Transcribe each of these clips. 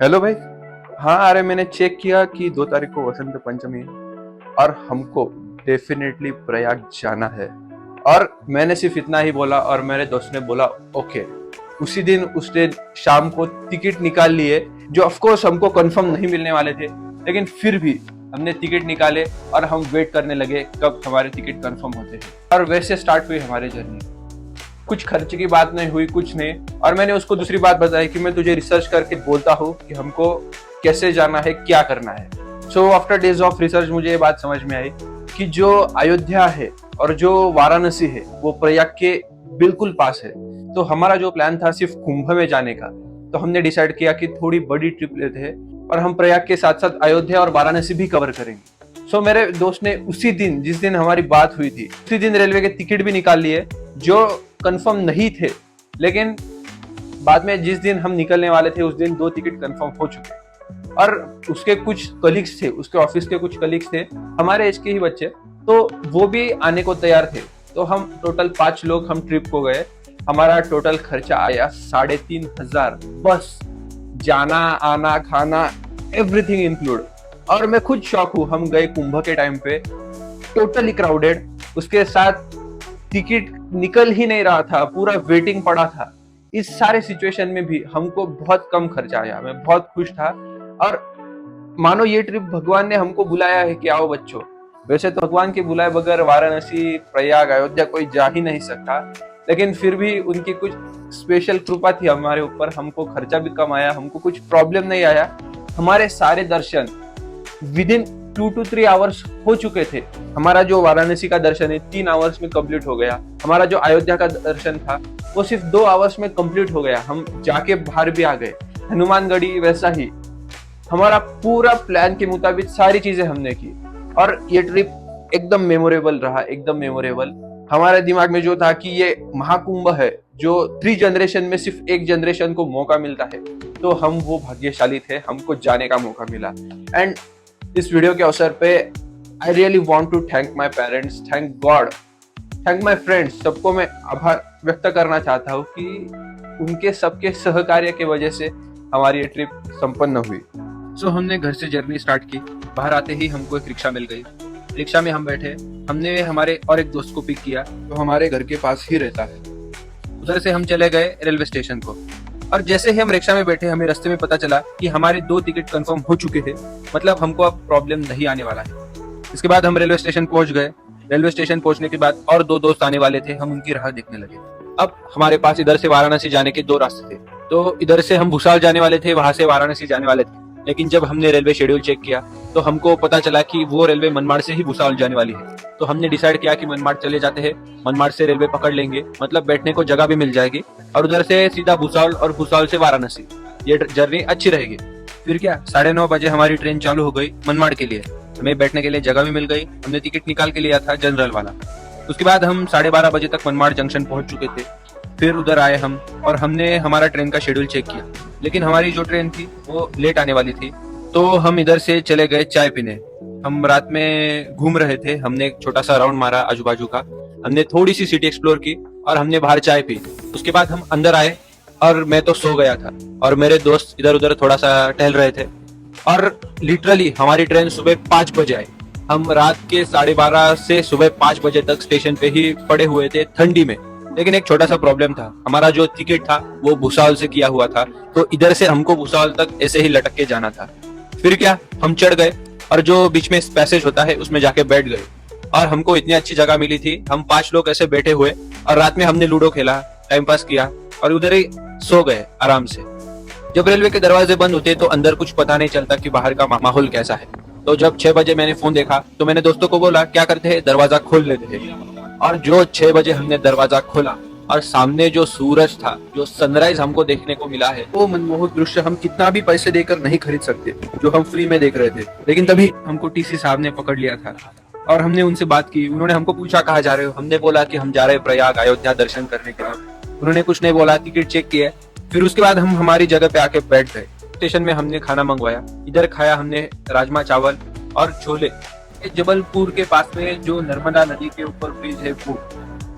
Hello भाई। हाँ, अरे मैंने चेक किया कि 2 तारीख को वसंत पंचमी है और हमको डेफिनेटली प्रयाग जाना है। और मैंने सिर्फ इतना ही बोला और मेरे दोस्त ने बोला ओके। उस दिन शाम को टिकट निकाल लिए, जो ऑफ कोर्स हमको कंफर्म नहीं मिलने वाले थे, लेकिन फिर भी हमने टिकट निकाले और हम वेट करने लगे कब हमारे टिकट कंफर्म होते हैं। और वैसे स्टार्ट हुई हमारी जर्नी। कुछ खर्च की बात नहीं हुई, कुछ नहीं। और मैंने उसको दूसरी बात बताई कि मैं तुझे रिसर्च करके बोलता हूँ कि हमको कैसे जाना है, क्या करना है। So after days of research मुझे ये बात समझ में आई कि जो अयोध्या है और जो वाराणसी है वो प्रयाग के बिल्कुल पास है। तो हमारा जो प्लान था सिर्फ कुंभ में जाने का, तो हमने डिसाइड किया कि थोड़ी बड़ी ट्रिप लेते हैं और हम प्रयाग के साथ साथ अयोध्या और वाराणसी भी कवर करेंगे। सो मेरे दोस्त ने उसी दिन, जिस दिन हमारी बात हुई थी, उसी दिन रेलवे के टिकट भी निकाल लिए, जो कंफर्म नहीं थे। लेकिन बाद में जिस दिन हम निकलने वाले थे उस दिन 2 टिकट कंफर्म हो चुके। और उसके कुछ कलीग्स थे, उसके ऑफिस के कुछ कलीग्स थे, हमारे एज के ही बच्चे, तो वो भी आने को तैयार थे। तो हम टोटल 5 लोग हम ट्रिप को गए। हमारा टोटल खर्चा आया 3,500, बस जाना आना खाना एवरीथिंग इंक्लूड। और मैं खुद शॉक हूँ, हम गए कुंभ के टाइम पे, टोटली क्राउडेड, उसके साथ टिकट निकल ही नहीं रहा था, पूरा वेटिंग पड़ा था। इस सारे सिचुएशन में भी हमको बहुत कम खर्चा आया, मैं बहुत खुश था। और मानो ये ट्रिप भगवान ने हमको बुलाया है कि आओ बच्चों। वैसे तो भगवान के बुलाए बगैर वाराणसी, प्रयाग, अयोध्या कोई जा ही नहीं सकता, लेकिन फिर भी उनकी कुछ स्पेशल कृपा थी हमारे ऊपर। हमको खर्चा भी कम आया, हमको कुछ प्रॉब्लम नहीं आया। हमारे सारे दर्शन विद इन 2 to 3 आवर्स हो चुके थे। हमारा जो वाराणसी का दर्शन है 3 आवर्स में कंप्लीट हो गया। हमारा जो अयोध्या का दर्शन था वो सिर्फ 2 आवर्स में कंप्लीट हो गया। हम जाके बाहर भी आ गए। हनुमानगढ़ी वैसा ही, हमारा पूरा प्लान के मुताबिक सारी चीजें हमने की। और ये ट्रिप एकदम मेमोरेबल रहा, एकदम मेमोरेबल। हमारे दिमाग में जो था कि ये महाकुंभ है, जो 3 जनरेशन में सिर्फ एक जनरेशन को मौका मिलता है, तो हम वो भाग्यशाली थे, हमको जाने का मौका मिला। एंड इस वीडियो के अवसर पे I really want to thank my parents, thank God, thank my friends. सबको मैं आभार व्यक्त करना चाहता हूँ कि उनके सबके सहकार्य के वजह से हमारी ये ट्रिप संपन्न हुई। सो हमने घर से जर्नी स्टार्ट की। बाहर आते ही हमको एक रिक्शा मिल गई। रिक्शा में हम बैठे, हमने हमारे और एक दोस्त को पिक किया जो हमारे घर के पास ही रहता है। उधर से हम चले गए रेलवे स्टेशन को। और जैसे ही हम रिक्शा में बैठे, हमें रास्ते में पता चला कि हमारे 2 टिकट कंफर्म हो चुके हैं, मतलब हमको अब प्रॉब्लम नहीं आने वाला है। इसके बाद हम रेलवे स्टेशन पहुंच गए। रेलवे स्टेशन पहुंचने के बाद और 2 दोस्त आने वाले थे, हम उनकी राह देखने लगे। अब हमारे पास इधर से वाराणसी जाने के 2 रास्ते थे। तो इधर से हम भूसावल जाने वाले थे, वहां से वाराणसी जाने वाले थे। लेकिन जब हमने रेलवे शेड्यूल चेक किया तो हमको पता चला कि वो रेलवे मनमाड़ से ही भूसावल जाने वाली है। तो हमने डिसाइड किया कि मनमाड़ चले जाते हैं, मनमाड़ से रेलवे पकड़ लेंगे, मतलब बैठने को जगह भी मिल जाएगी, और उधर से सीधा भूसावल और भूसावल से वाराणसी, ये जर्नी अच्छी रहेगी। फिर क्या, 9:30 बजे हमारी ट्रेन चालू हो गई मनमाड़ के लिए। हमें बैठने के लिए जगह भी मिल गई। हमने टिकट निकाल के लिया था जनरल वाला। उसके बाद हम 12:30 बजे तक मनमाड़ जंक्शन पहुंच चुके थे। फिर उधर आए हम और हमने हमारा ट्रेन का शेड्यूल चेक किया, लेकिन हमारी जो ट्रेन थी वो लेट आने वाली थी। तो हम इधर से चले गए चाय पीने। हम रात में घूम रहे थे, हमने एक छोटा सा राउंड मारा आजू बाजू का, हमने थोड़ी सी सिटी एक्सप्लोर की और हमने बाहर चाय पी। उसके बाद हम अंदर आए और मैं तो सो गया था और मेरे दोस्त इधर उधर थोड़ा सा टहल रहे थे। और लिटरली हमारी ट्रेन सुबह 5 बजे आई। हम रात के 12:30 से सुबह 5 बजे तक स्टेशन पे ही पड़े हुए थे ठंडी में। लेकिन एक छोटा सा प्रॉब्लम था, हमारा जो टिकट था वो भूसावल से किया हुआ था, तो इधर से हमको भूसावल तक ऐसे ही लटक के जाना था। फिर क्या, हम चढ़ गए और जो बीच में पैसेज होता है उसमें जाके बैठ गए। और हमको इतनी अच्छी जगह मिली थी, हम 5 लोग ऐसे बैठे हुए और रात में हमने लूडो खेला, टाइम पास किया और उधर ही सो गए आराम से। जब रेलवे के दरवाजे बंद होते तो अंदर कुछ पता नहीं चलता कि बाहर का माहौल कैसा है। तो जब 6 बजे मैंने फोन देखा तो मैंने दोस्तों को बोला क्या करते हैं, दरवाजा खोल लेते हैं। और जो 6 बजे हमने दरवाजा खोला और सामने जो सूरज था, जो सनराइज हमको देखने को मिला है, वो मनमोहक दृश्य हम कितना भी पैसे देकर नहीं खरीद सकते, जो हम फ्री में देख रहे थे। लेकिन तभी हमको टीसी साहब ने पकड़ लिया था और हमने उनसे बात की। उन्होंने हमको पूछा कहाँ जा रहे हो, हमने बोला कि हम जा रहे हैं प्रयाग, अयोध्या दर्शन करने के लिए। उन्होंने कुछ नहीं बोला, टिकट चेक किया। फिर उसके बाद हम हमारी जगह पे आके बैठ गए। स्टेशन में हमने खाना मंगवाया। इधर खाया हमने राजमा चावल और छोले, जबलपुर के पास में जो नर्मदा नदी के ऊपर ब्रिज है वो।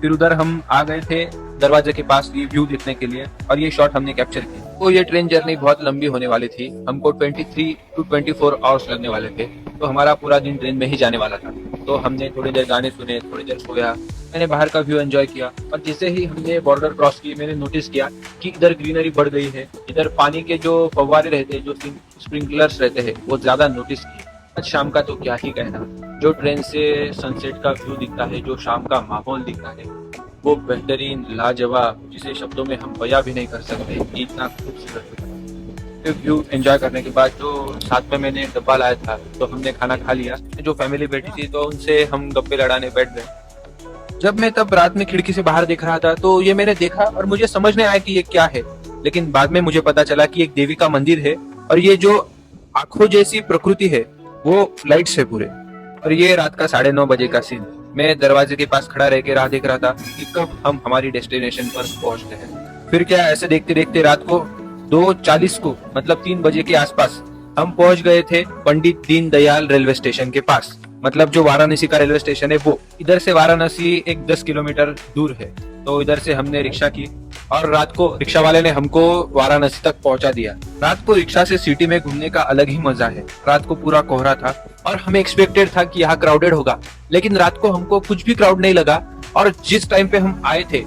फिर उधर हम आ गए थे दरवाजे के पास ये व्यू देखने के लिए, और ये शॉट हमने कैप्चर किया। तो ये ट्रेन जर्नी बहुत लंबी होने वाली थी, हमको 23 to 24 आवर्स लगने वाले थे, तो हमारा पूरा दिन ट्रेन में ही जाने वाला था। तो हमने थोड़ी देर गाने सुने, थोड़ी देर सोया, मैंने बाहर का व्यू एंजॉय किया। और जैसे ही हमने बॉर्डर क्रॉस की, मैंने नोटिस किया कि इधर ग्रीनरी बढ़ गई है, इधर पानी के जो फव्वारे रहते हैं, जो स्प्रिंकलर्स रहते हैं, वो ज्यादा नोटिस किए। आज शाम का तो क्या ही कहना, जो ट्रेन से सनसेट का व्यू दिखता है, जो शाम का माहौल दिखता है, वो बेहतरीन, लाजवाब, जिसे शब्दों में हम बयां भी नहीं कर सकते, इतना खूबसूरत व्यू एंजॉय करने के बाद जो साथ में मैंने डब्बा लाया था, तो हमने खाना खा लिया। जो फैमिली बैठी थी तो उनसे हम गप्पे लड़ाने बैठ गए। जब मैं तब रात में खिड़की से बाहर देख रहा था तो ये मैंने देखा और मुझे समझ नहीं आया कि ये क्या है, लेकिन बाद में मुझे पता चला कि एक देवी का मंदिर है और ये जो आंखों जैसी प्रकृति है वो लाइट्स है पूरे। और ये रात का 9:30 बजे का सीन, मैं दरवाजे के पास खड़ा रह के राह देख रहा था कि कब हम हमारी डेस्टिनेशन पर पहुंचते हैं। फिर क्या, ऐसे देखते देखते रात को 2:40 को, मतलब 3 बजे के आसपास हम पहुंच गए थे पंडित दीनदयाल रेलवे स्टेशन के पास। मतलब जो वाराणसी का रेलवे स्टेशन है वो, इधर से वाराणसी एक 10 किलोमीटर दूर है। तो इधर से हमने रिक्शा की और रात को रिक्शा वाले ने हमको वाराणसी तक पहुंचा दिया। रात को रिक्शा से सिटी में घूमने का अलग ही मजा है। रात को पूरा कोहरा था और हमें एक्सपेक्टेड था कि यहाँ क्राउडेड होगा, लेकिन रात को हमको कुछ भी क्राउड नहीं लगा। और जिस टाइम पे हम आए थे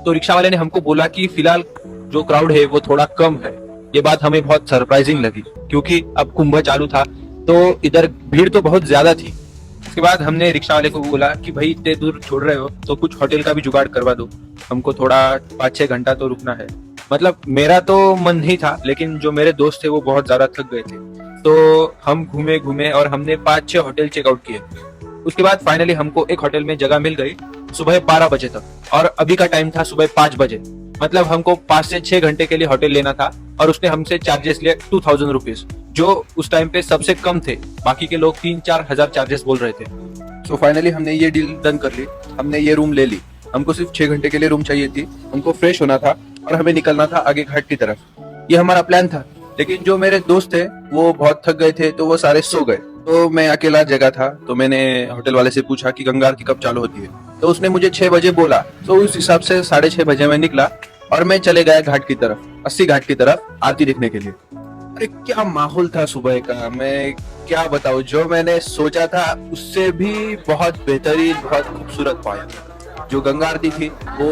तो रिक्शा वाले ने हमको बोला कि फिलहाल जो क्राउड है वो थोड़ा कम है। ये बात हमें बहुत सरप्राइजिंग लगी क्योंकि अब कुंभ चालू था तो इधर भीड़ तो बहुत ज्यादा थी। उसके बाद हमने रिक्शा वाले को बोला कि भाई इतने दूर छोड़ रहे हो तो कुछ होटल का भी जुगाड़ करवा दो, हमको थोड़ा 5-6 घंटा तो रुकना है। मतलब मेरा तो मन नहीं था, लेकिन जो मेरे दोस्त थे वो बहुत ज्यादा थक गए थे। तो हम घूमे घूमे और हमने 5-6 होटल चेकआउट किए। उसके बाद फाइनली हमको एक होटल में जगह मिल गई सुबह 12 बजे तक, और अभी का टाइम था सुबह 5 बजे। मतलब हमको 5 से 6 घंटे के लिए होटल लेना था और उसने हमसे चार्जेस लिए 2000 रुपीज, जो उस टाइम पे सबसे कम थे। बाकी के लोग 3-4 हजार चार्जेस बोल रहे थे। सो फाइनली हमने ये डील डन कर ली, हमने ये रूम ले ली। हमको सिर्फ 6 घंटे के लिए रूम चाहिए थी, हमको फ्रेश होना था और हमें निकलना था आगे घाट की तरफ। ये हमारा प्लान था, लेकिन जो मेरे दोस्त थे वो बहुत थक गए थे तो वो सारे सो गए। तो मैं अकेला जगह था, तो मैंने होटल वाले से पूछा कि गंगा आरती कब चालू होती है। तो उसने मुझे 6 बजे बोला, तो उस हिसाब से 6:30 बजे मैं निकला और मैं चले गया घाट की तरफ, 80 घाट की तरफ आरती देखने के लिए। अरे क्या माहौल था सुबह का, मैं क्या बताऊं, जो मैंने सोचा था उससे भी बहुत बेहतरीन, बहुत खूबसूरत पाया। जो गंगा आरती थी वो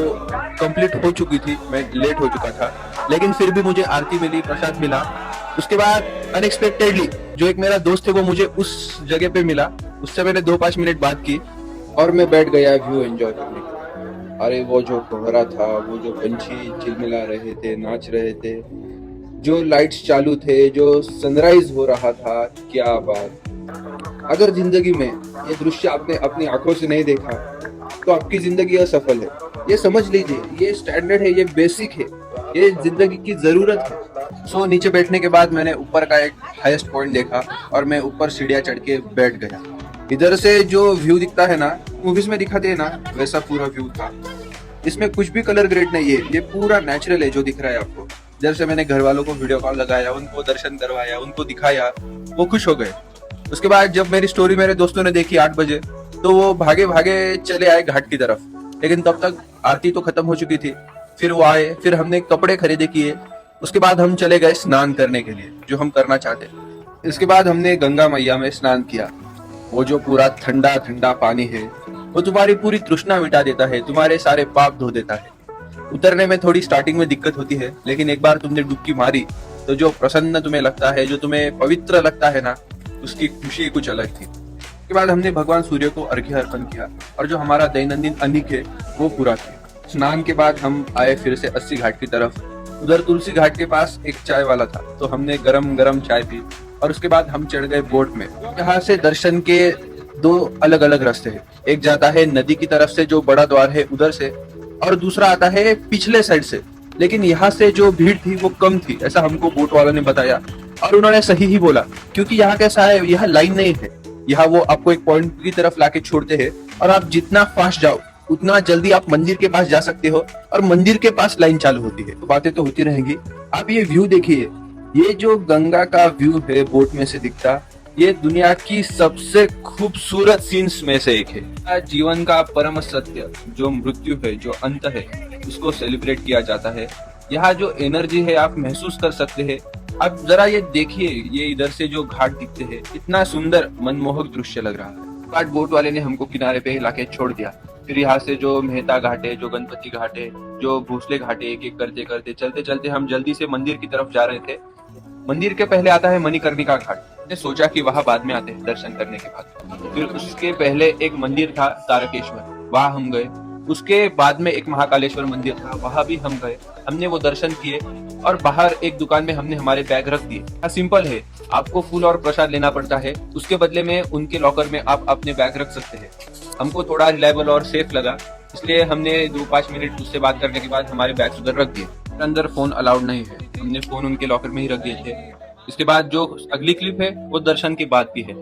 कंप्लीट हो चुकी थी, मैं लेट हो चुका था, लेकिन फिर भी मुझे आरती मिली, प्रसाद मिला। उसके बाद अनएक्सपेक्टेडली जो एक मेरा दोस्त है वो मुझे उस जगह पे मिला, उससे मैंने 2-5 मिनट बात की और मैं बैठ गया व्यू एंजॉय करने। अरे वो जो कोहरा था, वो जो पंछी चिलमिला रहे थे, नाच रहे थे, जो लाइट्स चालू थे, जो सनराइज हो रहा था, क्या बात। अगर जिंदगी में ये दृश्य आपने अपनी आंखों से नहीं देखा तो आपकी जिंदगी असफल है। ये समझ लीजिए, ये स्टैंडर्ड है, ये बेसिक है, ये जिंदगी की जरूरत है। सो नीचे बैठने के बाद मैंने ऊपर का एक हाईएस्ट पॉइंट देखा और मैं ऊपर सीढ़ियां चढ़ के बैठ गया। इधर से जो व्यू दिखता है ना, मूवीज में दिखाते हैं ना, वैसा पूरा व्यू था। इसमें कुछ भी कलर ग्रेड नहीं है, ये पूरा नेचुरल है जो दिख रहा है आपको। जैसे मैंने घर वालों को वीडियो कॉल लगाया, उनको दर्शन करवाया, उनको दिखाया, वो खुश हो गए। उसके बाद जब मेरी स्टोरी मेरे दोस्तों ने देखी 8 बजे, तो वो भागे भागे चले आए घाट की तरफ, लेकिन तब तक आरती तो खत्म हो चुकी थी। फिर वो आए, फिर हमने कपड़े खरीदे किए। उसके बाद हम चले गए स्नान करने के लिए, जो हम करना चाहते। इसके बाद हमने गंगा मैया में स्नान किया। वो जो पूरा ठंडा ठंडा पानी है वो तुम्हारी पूरी तृष्णा मिटा देता है, तुम्हारे सारे पाप धो देता है। उतरने में थोड़ी स्टार्टिंग में दिक्कत होती है, लेकिन एक बार तुमने डुबकी मारी तो जो प्रसन्न तुम्हें लगता है, जो तुम्हें पवित्र लगता है ना, उसकी खुशी कुछ अलग थी। उसके बाद हमने भगवान सूर्य को अर्घ्य अर्पण किया और जो हमारा दैनंदिन अनिक है वो पूरा किया। स्नान के बाद हम आए फिर से 80 घाट की तरफ। उधर तुलसी घाट के पास एक चाय वाला था, तो हमने गरम गरम चाय पी और उसके बाद हम चढ़ गए बोट में। यहाँ से दर्शन के 2 अलग अलग रास्ते हैं। एक जाता है नदी की तरफ से, जो बड़ा द्वार है उधर से, और दूसरा आता है पिछले साइड से। लेकिन यहाँ से जो भीड़ थी वो कम थी, ऐसा हमको बोट वाला ने बताया, और उन्होंने सही ही बोला, क्योंकि यहाँ कैसा है, यहाँ लाइन नहीं है। यहाँ वो आपको एक पॉइंट की तरफ लाके छोड़ते हैं और आप जितना फास्ट जाओ उतना जल्दी आप मंदिर के पास जा सकते हो, और मंदिर के पास लाइन चालू होती है। तो बातें तो होती रहेंगी। आप ये व्यू देखिए, ये जो गंगा का व्यू है बोट में से दिखता, ये दुनिया की सबसे खूबसूरत सीन्स में से एक है। जीवन का परम सत्य जो मृत्यु है, जो अंत है, उसको सेलिब्रेट किया जाता है। यहाँ जो एनर्जी है आप महसूस कर सकते हैं। आप जरा ये देखिए, ये इधर से जो घाट दिखते हैं, इतना सुंदर मनमोहक दृश्य लग रहा है। घाट बोट वाले ने हमको किनारे पे लाके छोड़ दिया। फिर यहाँ से जो मेहता घाट है, जो गणपति घाट है, जो भोसले घाट है, एक एक करते करते चलते चलते हम जल्दी से मंदिर की तरफ जा रहे थे। मंदिर के पहले आता है मणिकर्णिका घाट। मैंने सोचा कि वहां बाद में आते हैं दर्शन करने के बाद। फिर उसके पहले एक मंदिर था तारकेश्वर, वहां हम गए। उसके बाद में एक महाकालेश्वर मंदिर था, वहां भी हम गए। हमने वो दर्शन किए और बाहर एक दुकान में हमने हमारे बैग रख दिए। सिंपल है, आपको फूल और प्रसाद लेना पड़ता है, उसके बदले में उनके लॉकर में आप अपने बैग रख सकते हैं। हमको थोड़ा रिलायबल और सेफ लगा, इसलिए हमने 2-5 मिनट उससे बात करने के बाद हमारे बैग उधर रख दिए। अंदर फोन अलाउड नहीं है, हमने फोन उनके लॉकर में ही रख दिए थे। इसके बाद जो अगली क्लिप है वो दर्शन की बात की है।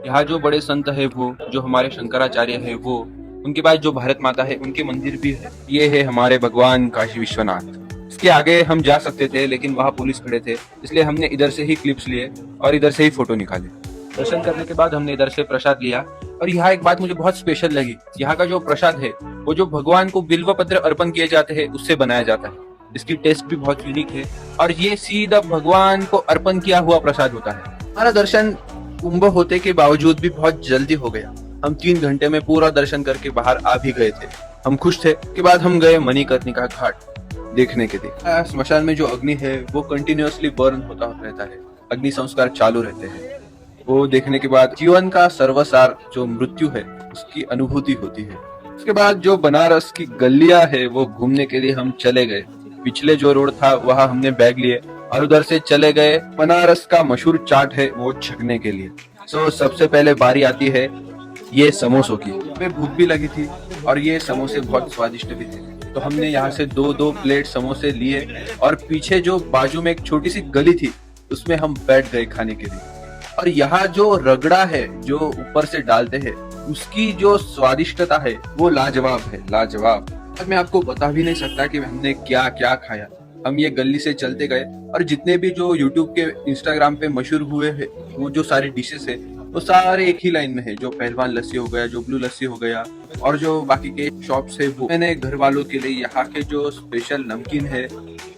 यहाँ जो बड़े संत है वो, जो हमारे शंकराचार्य है वो, उनके बाद जो भारत माता है उनके मंदिर भी है। ये है हमारे भगवान काशी विश्वनाथ। इसके आगे हम जा सकते थे लेकिन वहाँ पुलिस खड़े थे, इसलिए हमने इधर से ही क्लिप्स लिए और इधर से ही फोटो निकाले। दर्शन करने के बाद हमने इधर से प्रसाद लिया। और यहाँ एक बात मुझे बहुत स्पेशल लगी, यहाँ का जो प्रसाद है वो जो भगवान को बिल्व पत्र अर्पण किए जाते हैं उससे बनाया जाता है। इसकी टेस्ट भी बहुत यूनिक है और ये सीधा भगवान को अर्पण किया हुआ प्रसाद होता है। हमारा दर्शन कुंभ होते के बावजूद भी बहुत जल्दी हो गया। हम 3 घंटे में पूरा दर्शन करके बाहर आ भी गए थे। हम खुश थे। के बाद हम गए मणिकर्णिका घाट देखने के लिए। स्मशान में जो अग्नि है वो कंटिन्यूअसली बर्न होता रहता है, अग्नि संस्कार चालू रहते हैं। वो देखने के बाद जीवन का सर्वसार जो मृत्यु है उसकी अनुभूति होती है। उसके बाद जो बनारस की गलियां है वो घूमने के लिए हम चले गए। पिछले जो रोड था वहाँ हमने बैग लिए और उधर से चले गए बनारस का मशहूर चाट है वो छकने के लिए। सबसे पहले बारी आती है ये समोसों की। हमें भूख भी लगी थी और ये समोसे बहुत स्वादिष्ट भी थे, तो हमने यहाँ से 2-2 प्लेट समोसे लिए और पीछे जो बाजू में एक छोटी सी गली थी उसमें हम बैठ गए खाने के लिए। और यहाँ जो रगड़ा है जो ऊपर से डालते हैं उसकी जो स्वादिष्टता है वो लाजवाब है, लाजवाब। मैं आपको बता भी नहीं सकता कि हमने क्या क्या खाया। हम ये गली से चलते गए और जितने भी जो YouTube के इंस्टाग्राम पे मशहूर हुए हैं वो जो सारे डिशेस है वो सारे एक ही लाइन में है। जो पहलवान लस्सी हो गया, जो ब्लू लस्सी हो गया और जो बाकी के शॉप्स है वो। मैंने घर वालों के लिए यहाँ के जो स्पेशल नमकीन है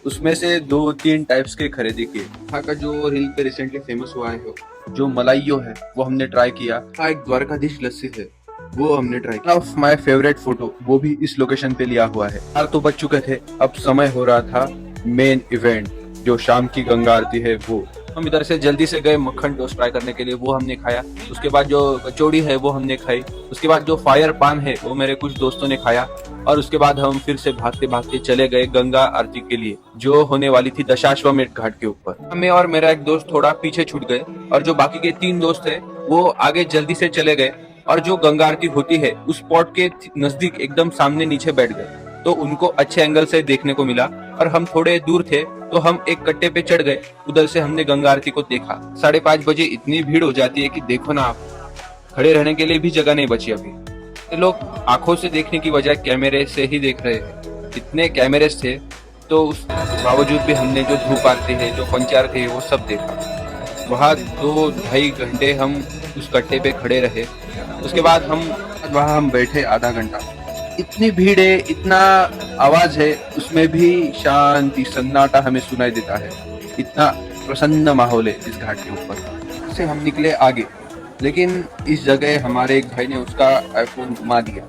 उसमें से 2-3 टाइप्स के खरीदी किए। यहाँ का जो रील पे रिसेंटली फेमस हुआ है जो मलाइयो है वो हमने ट्राई किया। एक द्वारकाधीश लस्सी है वो हमने ट्राई किया। ऑफ माय फेवरेट फोटो वो भी इस लोकेशन पे लिया हुआ है। 4 तो बज चुके थे, अब समय हो रहा था मेन इवेंट जो शाम की गंगा आरती है वो। हम इधर से जल्दी से गए मक्खन टोस्ट ट्राई करने के लिए, वो हमने खाया। उसके बाद जो कचौड़ी है वो हमने खाई। उसके बाद जो फायर पान है वो मेरे कुछ दोस्तों ने खाया। और उसके बाद हम फिर से भागते भागते चले गए गंगा आरती के लिए जो होने वाली थी दशाश्वमेध घाट के ऊपर। मैं और मेरा एक दोस्त थोड़ा पीछे छूट गए और जो बाकी के 3 दोस्त थे वो आगे जल्दी से चले गए और जो गंगा आरती होती है उस स्पॉट के नजदीक एकदम सामने नीचे बैठ गए, तो उनको अच्छे एंगल से देखने को मिला। और हम थोड़े दूर थे तो हम एक कट्टे पे चढ़ गए, उधर से हमने गंगा आरती को देखा। 5:30 बजे इतनी भीड़ हो जाती है कि देखो ना आप, खड़े रहने के लिए भी जगह नहीं बची अभी। ये लोग आंखों से देखने की बजाय कैमरे से ही देख रहे हैं। इतने कैमरे थे तो उस बावजूद भी हमने जो धूप आरती है, जो पंचारती है वो सब देखा। वहाँ 2-2.5 घंटे हम उस कट्टे पे खड़े रहे। उसके बाद वहाँ हम बैठे आधा घंटा। इतनी भीड़ है, इतना आवाज है, उसमें भी शांति सन्नाटा हमें सुनाई देता है। इतना प्रसन्न माहौल है इस घाट के ऊपर। से हम निकले आगे, लेकिन इस जगह हमारे एक भाई ने उसका आईफोन घुमा दिया।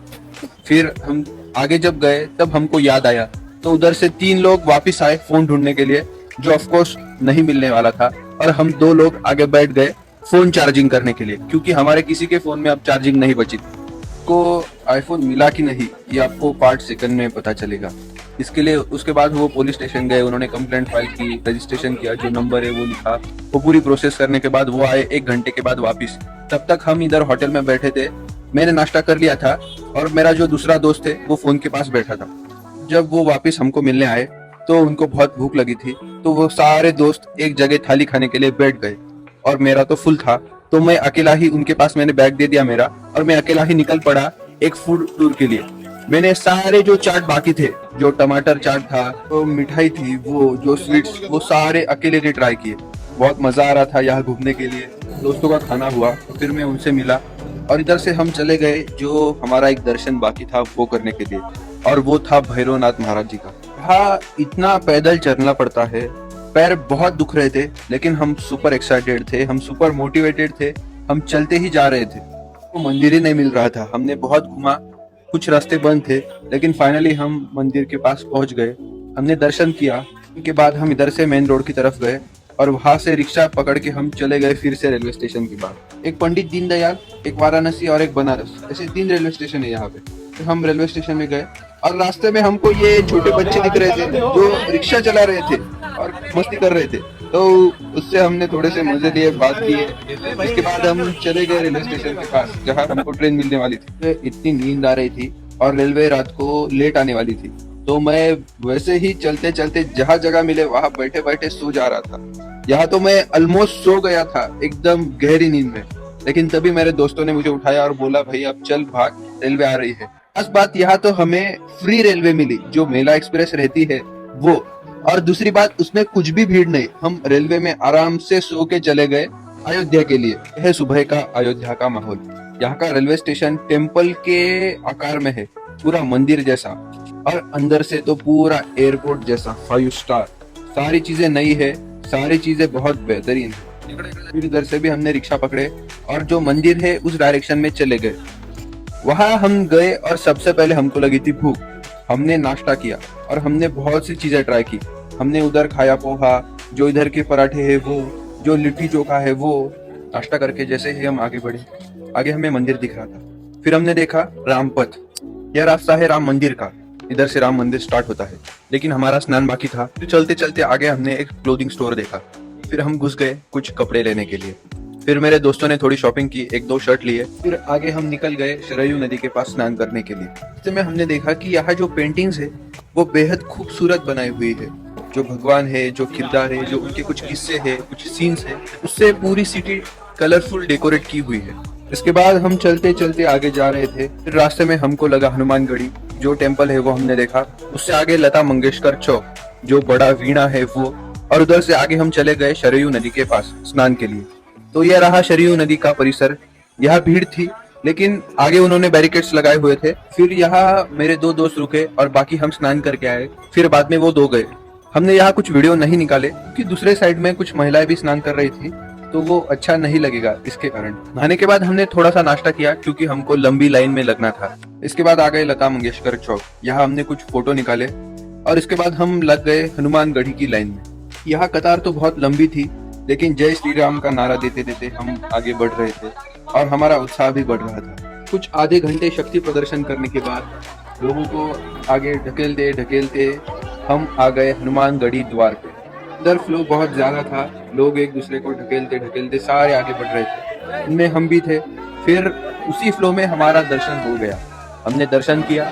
फिर हम आगे जब गए तब हमको याद आया, तो उधर से 3 लोग वापस आए फोन ढूंढने के लिए, जो ऑफकोर्स नहीं मिलने वाला था। और हम 2 लोग आगे बैठ गए फोन चार्जिंग करने के लिए, क्योंकि हमारे किसी के फोन में अब चार्जिंग नहीं बची। को आईफोन मिला कि नहीं ये आपको 5 सेकंड में पता चलेगा। इसके लिए उसके बाद वो पुलिस स्टेशन गए, उन्होंने कंप्लेंट फाइल की, रजिस्ट्रेशन किया, जो नंबर है वो लिखा। वो पूरी प्रोसेस करने के बाद वो आए 1 घंटे के बाद वापिस। तब तक हम इधर होटल में बैठे थे। मैंने नाश्ता कर लिया था और मेरा जो दूसरा दोस्त है वो फोन के पास बैठा था। जब वो वापिस हमको मिलने आए तो उनको बहुत भूख लगी थी, तो वो सारे दोस्त एक जगह थाली खाने के लिए बैठ गए और मेरा तो फुल था, तो मैं अकेला ही उनके पास मैंने बैग दे दिया मेरा, और मैं अकेला ही निकल पड़ा एक फूड टूर के लिए। मैंने सारे जो चाट बाकी थे, जो टमाटर चाट था, तो मिठाई थी, वो जो स्वीट्स, वो सारे अकेले ने ट्राई किए। बहुत मजा आ रहा था यहाँ घूमने के लिए। दोस्तों का खाना हुआ, फिर मैं उनसे मिला और इधर से हम चले गए जो हमारा एक दर्शन बाकी था वो करने के लिए। और वो था भैरवनाथ महाराज जी का। यहाँ इतना पैदल चलना पड़ता है, पैर बहुत दुख रहे थे, लेकिन हम सुपर एक्साइटेड थे, हम सुपर मोटिवेटेड थे, हम चलते ही जा रहे थे। वो मंदिर ही नहीं मिल रहा था, हमने बहुत घूमा, कुछ रास्ते बंद थे, लेकिन फाइनली हम मंदिर के पास पहुंच गए। हमने दर्शन किया, उसके बाद हम इधर से मेन रोड की तरफ गए और वहां से रिक्शा पकड़ के हम चले गए फिर से रेलवे स्टेशन के बाद। एक पंडित दीनदयाल, एक वाराणसी और एक बनारस, ऐसे 3 रेलवे स्टेशन है यहाँ पे। तो हम रेलवे स्टेशन में गए और रास्ते में हमको ये छोटे बच्चे दिख रहे थे जो रिक्शा चला रहे थे और मस्ती कर रहे थे, तो उससे हमने थोड़े से मजे लिए, बात किए। इसके बाद हम चले गए रेलवे स्टेशन के पास जहाँ हमको ट्रेन मिलने वाली थी। तो इतनी नींद आ रही थी और रेलवे रात को लेट आने वाली थी, तो मैं वैसे ही चलते चलते जहाँ जगह मिले वहां बैठे बैठे सो जा रहा था। यहाँ तो मैं ऑलमोस्ट सो गया था एकदम गहरी नींद में, लेकिन तभी मेरे दोस्तों ने मुझे उठाया और बोला भाई अब चल भाग, रेलवे आ रही है। खास बात यहाँ तो हमें फ्री रेलवे मिली, जो मेला एक्सप्रेस रहती है वो, और दूसरी बात उसमें कुछ भी भीड़ नहीं। हम रेलवे में आराम से सो के चले गए अयोध्या के लिए। यह सुबह का अयोध्या का माहौल। यहाँ का रेलवे स्टेशन टेम्पल के आकार में है, पूरा मंदिर जैसा, और अंदर से तो पूरा एयरपोर्ट जैसा 5 स्टार। सारी चीजें नई है, सारी चीजें बहुत बेहतरीन है। फिर इधर से भी हमने रिक्शा पकड़े और जो मंदिर है उस डायरेक्शन में चले गए। वहां हम गए और सबसे पहले हमको लगी थी भूख। हमने नाश्ता किया और हमने बहुत सी चीजें ट्राई की। हमने उधर खाया पोहा, जो इधर के पराठे है वो, जो लिट्टी चोखा है वो। नाश्ता करके जैसे ही हम आगे बढ़े, आगे हमें मंदिर दिख रहा था। फिर हमने देखा रामपथ, यह रास्ता है राम मंदिर का, इधर से राम मंदिर स्टार्ट होता है। लेकिन हमारा स्नान बाकी था, तो चलते चलते आगे हमने एक क्लोथिंग स्टोर देखा। फिर हम घुस गए कुछ कपड़े लेने के लिए। फिर मेरे दोस्तों ने थोड़ी शॉपिंग की, 1-2 शर्ट लिए। फिर आगे हम निकल गए सरयू नदी के पास स्नान करने के लिए। इससे में हमने देखा कि यहाँ जो पेंटिंग्स है वो बेहद खूबसूरत बनाई हुई है। जो भगवान है, जो किरदार है, जो उनके कुछ किस्से है, कुछ सीन्स है, उससे पूरी सिटी कलरफुल डेकोरेट की हुई है। इसके बाद हम चलते चलते आगे जा रहे थे। फिर रास्ते में हमको लगा हनुमानगढ़ी, जो टेम्पल है वो हमने देखा। उससे आगे लता मंगेशकर चौक, जो बड़ा वीणा है वो, और उधर से आगे हम चले गए सरयू नदी के पास स्नान के लिए। तो यह रहा सरयू नदी का परिसर। यहाँ भीड़ थी, लेकिन आगे उन्होंने बैरिकेड्स लगाए हुए थे। फिर यहाँ मेरे 2 दोस्त रुके और बाकी हम स्नान करके आए। फिर बाद में वो 2 गए। हमने यहाँ कुछ वीडियो नहीं निकाले क्योंकि दूसरे साइड में कुछ महिलाएं भी स्नान कर रही थी, तो वो अच्छा नहीं लगेगा इसके कारण। नहाने के बाद हमने थोड़ा सा नाश्ता किया क्योंकि हमको लंबी लाइन में लगना था। इसके बाद आ गए लता मंगेशकर चौक, यहाँ हमने कुछ फोटो निकाले और इसके बाद हम लग गए हनुमानगढ़ी की लाइन में। यहाँ कतार तो बहुत लंबी थी, लेकिन जय श्री राम का नारा देते देते हम आगे बढ़ रहे थे और हमारा उत्साह भी बढ़ रहा था। कुछ आधे घंटे शक्ति प्रदर्शन करने के बाद लोगों को आगे ढकेलते ढकेलते हम आ गए हनुमानगढ़ी द्वार पे। इधर फ्लो बहुत ज्यादा था, लोग एक दूसरे को ढकेलते ढकेलते सारे आगे बढ़ रहे थे, इनमें हम भी थे। फिर उसी फ्लो में हमारा दर्शन हो गया, हमने दर्शन किया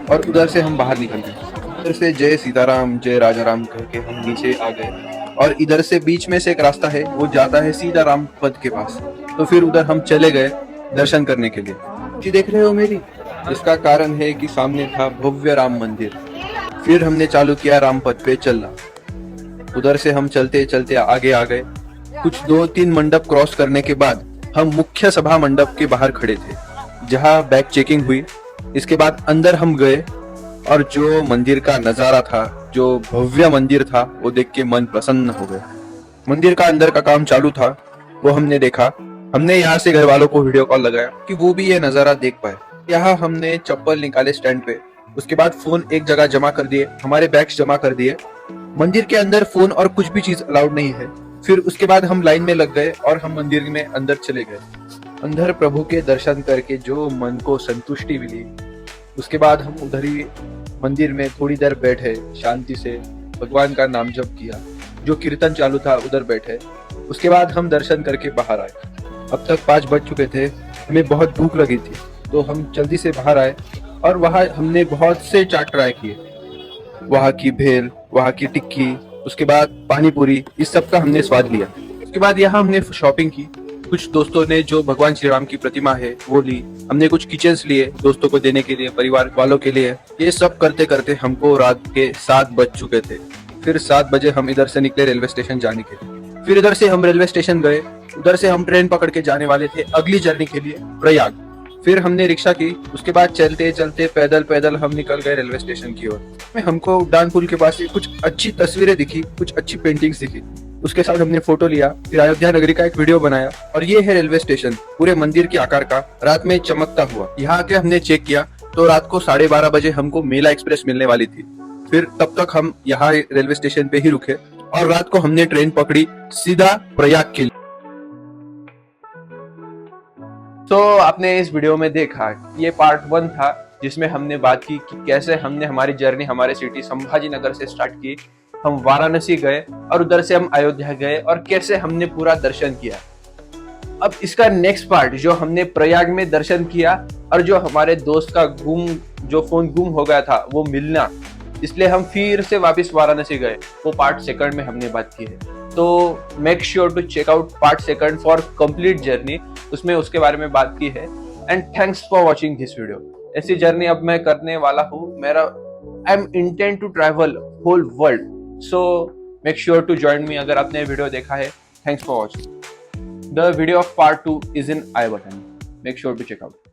और उधर से हम बाहर निकल गए। उधर से जय सीताराम जय राजा राम करके हम नीचे आ गए और इधर से बीच में से एक रास्ता है, वो जाता है सीधा राम पथ के पास। तो फिर उधर हम चले गए दर्शन करने के लिए। जी देख रहे हो मेरी, इसका कारण है कि सामने था भव्य राम मंदिर। फिर हमने चालू किया राम पथ पे चलना। उधर से हम चलते चलते आगे आ गए। कुछ 2-3 मंडप क्रॉस करने के बाद हम मुख्य सभा मंडप के बाहर खड़े थे, जहाँ बैग चेकिंग हुई। इसके बाद अंदर हम गए और जो मंदिर का नजारा था, जो भव्य मंदिर था, वो देख के मन प्रसन्न हो गया। मंदिर का अंदर का काम चालू था, वो हमने देखा। हमने यहाँ से घर वालों को वीडियो कॉल लगाया कि वो भी ये नजारा देख पाए। यहाँ हमने चप्पल निकाले स्टैंड पे, उसके बाद फोन एक जगह जमा कर दिए, हमारे बैग्स जमा कर दिए। मंदिर के अंदर फोन और कुछ भी चीज अलाउड नहीं है। फिर उसके बाद हम लाइन में लग गए और हम मंदिर में अंदर चले गए। अंदर प्रभु के दर्शन करके जो मन को संतुष्टि मिली, उसके बाद हम उधर ही मंदिर में थोड़ी देर बैठे, शांति से भगवान का नाम जप किया। जो कीर्तन चालू था उधर बैठे। उसके बाद हम दर्शन करके बाहर आए। अब तक 5 बज चुके थे, हमें बहुत भूख लगी थी, तो हम जल्दी से बाहर आए और वहाँ हमने बहुत से चाट ट्राई किए। वहाँ की भेल, वहाँ की टिक्की, उसके बाद पानी पूरी, इस सब का हमने स्वाद लिया। उसके बाद यहाँ हमने शॉपिंग की। कुछ दोस्तों ने जो भगवान श्री राम की प्रतिमा है वो ली। हमने कुछ किचन्स लिए दोस्तों को देने के लिए, परिवार वालों के लिए। ये सब करते करते हमको रात के 7 बज चुके थे। फिर 7 बजे हम इधर से निकले रेलवे स्टेशन जाने के लिए। फिर इधर से हम रेलवे स्टेशन गए। उधर से हम ट्रेन पकड़ के जाने वाले थे अगली जर्नी के लिए प्रयाग। फिर हमने रिक्शा की, उसके बाद चलते चलते पैदल पैदल हम निकल गए रेलवे स्टेशन की ओर। में हमको उड़ान पुल के पास ही कुछ अच्छी तस्वीरें दिखी, कुछ अच्छी पेंटिंग्स दिखी। उसके साथ हमने फोटो लिया, फिर अयोध्या नगरी का एक वीडियो बनाया। और ये है रेलवे स्टेशन, पूरे मंदिर के आकार का, रात में चमकता हुआ। यहाँ आके हमने चेक किया तो रात को 12:30 बजे हमको मेला एक्सप्रेस मिलने वाली थी। फिर तब तक हम यहाँ रेलवे स्टेशन पे ही रुके और रात को हमने ट्रेन पकड़ी सीधा प्रयाग के लिए। तो आपने इस वीडियो में देखा, ये पार्ट 1 था जिसमें हमने बात की कि कैसे हमने हमारी जर्नी हमारे सिटी संभाजी नगर से स्टार्ट की, हम वाराणसी गए और उधर से हम अयोध्या गए और कैसे हमने पूरा दर्शन किया। अब इसका नेक्स्ट पार्ट, जो हमने प्रयाग में दर्शन किया और जो हमारे दोस्त का जो फोन गुम हो गया था वो मिलना, इसलिए हम फिर से वापस वाराणसी गए, वो पार्ट 2 में हमने बात की है। तो make sure to check out part 2 for complete journey, उसमें उसके बारे में बात की है। And thanks for watching this video. ऐसी जर्नी अब मैं करने वाला हूँ। I am intent to travel whole world, so make sure to join me. अगर आपने वीडियो देखा है, thanks for watching. The video of part 2 is in I button. Make sure to check out.